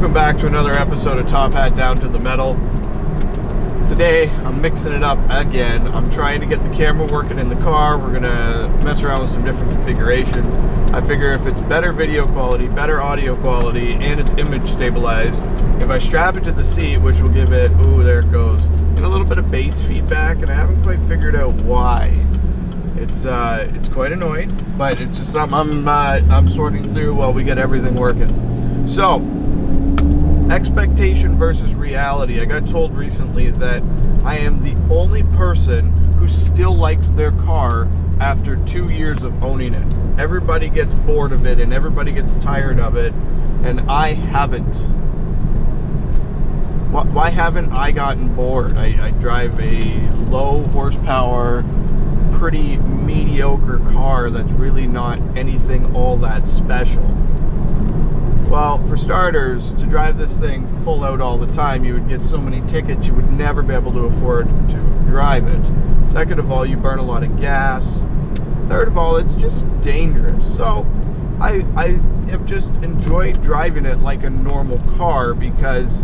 Welcome back to another episode of TopHat Down to the Metal. Today, I'm mixing it up again. I'm trying to get the camera working in the car. We're going to mess around with some different configurations. I figure if it's better video quality, better audio quality, and it's image stabilized, if I strap it to the seat, which will give it, ooh, there it goes, get a little bit of bass feedback, and I haven't quite figured out why. It's quite annoying, but it's just something I'm sorting through while we get everything working. So, expectation versus reality. I got told recently that I am the only person who still likes their car after 2 years of owning it. Everybody gets bored of it and everybody gets tired of it, and I haven't. Why haven't I gotten bored? I drive a low horsepower, pretty mediocre car that's really not anything all that special. Well, for starters, to drive this thing full out all the time, you would get so many tickets you would never be able to afford to drive it. Second of all, you burn a lot of gas. Third of all, it's just dangerous. So I have just enjoyed driving it like a normal car because,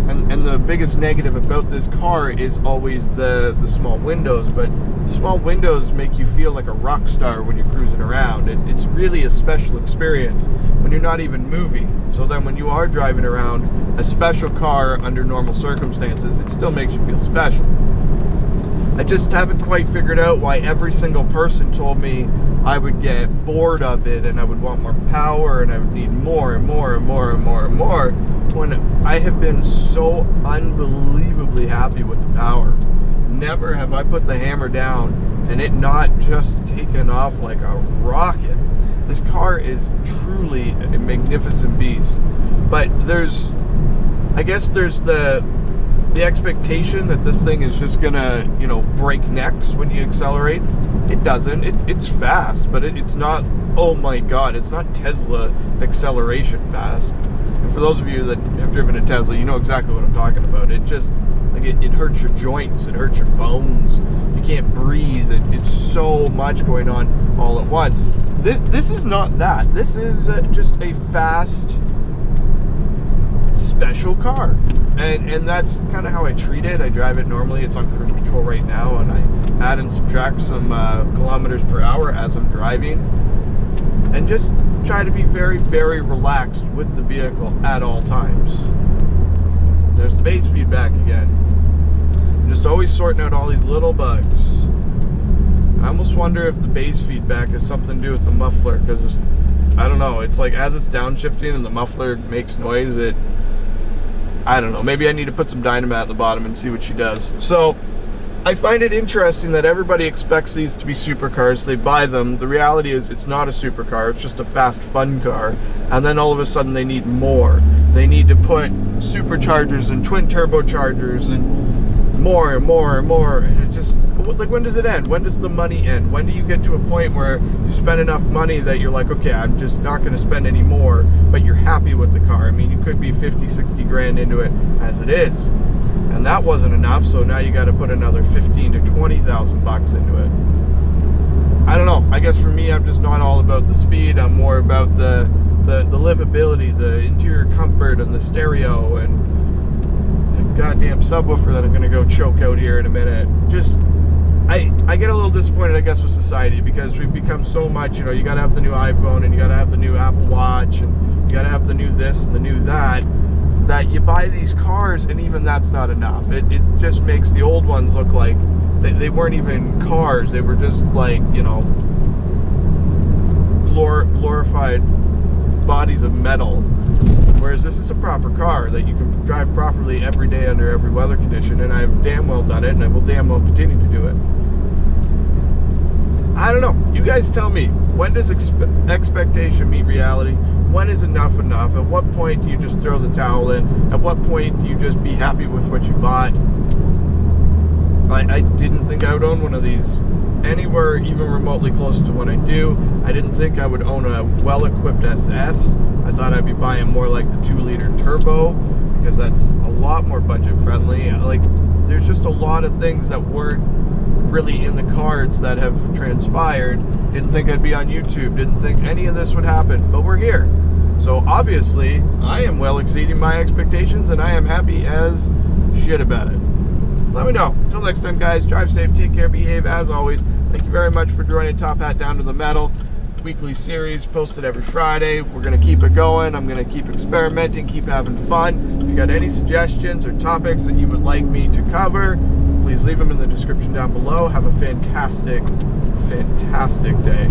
and the biggest negative about this car is always the small windows, but small windows make you feel like a rock star when you're cruising around. It's really a special experience when you're not even moving. So then when you are driving around a special car under normal circumstances, it still makes you feel special. I just haven't quite figured out why every single person told me I would get bored of it and I would want more power and I would need more and more and more and more and more, when I have been so unbelievably happy with the power. Never have I put the hammer down and it not just taken off like a rocket. This car is truly a magnificent beast. But I guess there's the expectation that this thing is just gonna, break necks when you accelerate. It doesn't. It's fast, but it's not, oh my god, it's not Tesla acceleration fast. And for those of you that have driven a Tesla, you know exactly what I'm talking about. It just, it hurts your joints, it hurts your bones, you can't breathe, it's so much going on all at once. This is not that. This is just a fast, special car. And that's kind of how I treat it. I drive it normally. It's on cruise control right now, and I add and subtract some kilometers per hour as I'm driving. And just try to be very, very relaxed with the vehicle at all times. There's the bass feedback again. I'm just always sorting out all these little bugs. I almost wonder if the bass feedback has something to do with the muffler, because I don't know, it's like as it's downshifting and the muffler makes noise, I don't know, maybe I need to put some dynamite at the bottom and see what she does. So I find it interesting that everybody expects these to be supercars. They buy them. The reality is it's not a supercar. It's just a fast, fun car. And then all of a sudden they need more. They need to put superchargers and twin turbochargers and more and more and more. And it just, like, when does it end? When does the money end? When do you get to a point where you spend enough money that you're like, okay, I'm just not going to spend any more, but you're happy with the car? I mean, you could be 50, 60 grand into it as it is. And that wasn't enough, so now you got to put another 15 to 20,000 bucks into it. I don't know. I guess for me, I'm just not all about the speed. I'm more about the livability, the interior comfort, and the stereo, and the goddamn subwoofer that I'm going to go choke out here in a minute. Just, I get a little disappointed, I guess, with society, because we've become so much, you got to have the new iPhone, and you got to have the new Apple Watch, and you got to have the new this and the new that you buy these cars, and even that's not enough. It just makes the old ones look like they weren't even cars. They were just like, glorified bodies of metal. Whereas this is a proper car that you can drive properly every day under every weather condition, and I've damn well done it, and I will damn well continue to do it. I don't know. You guys tell me, when does expectation meet reality? When is enough enough? At what point do you just throw the towel in? At what point do you just be happy with what you bought? I didn't think I would own one of these anywhere even remotely close to what I do. I didn't think I would own a well-equipped SS. I thought I'd be buying more like the 2-liter turbo, because that's a lot more budget friendly. Like, there's just a lot of things that weren't really in the cards that have transpired. Didn't think I'd be on YouTube. Didn't think any of this would happen, but we're here. So obviously, I am well exceeding my expectations, and I am happy as shit about it. Let me know. Till next time, guys, drive safe, take care, behave as always. Thank you very much for joining Top Hat Down to the Metal. Weekly series posted every Friday. We're going to keep it going. I'm going to keep experimenting, keep having fun. If you got any suggestions or topics that you would like me to cover, please leave them in the description down below. Have a fantastic, fantastic day.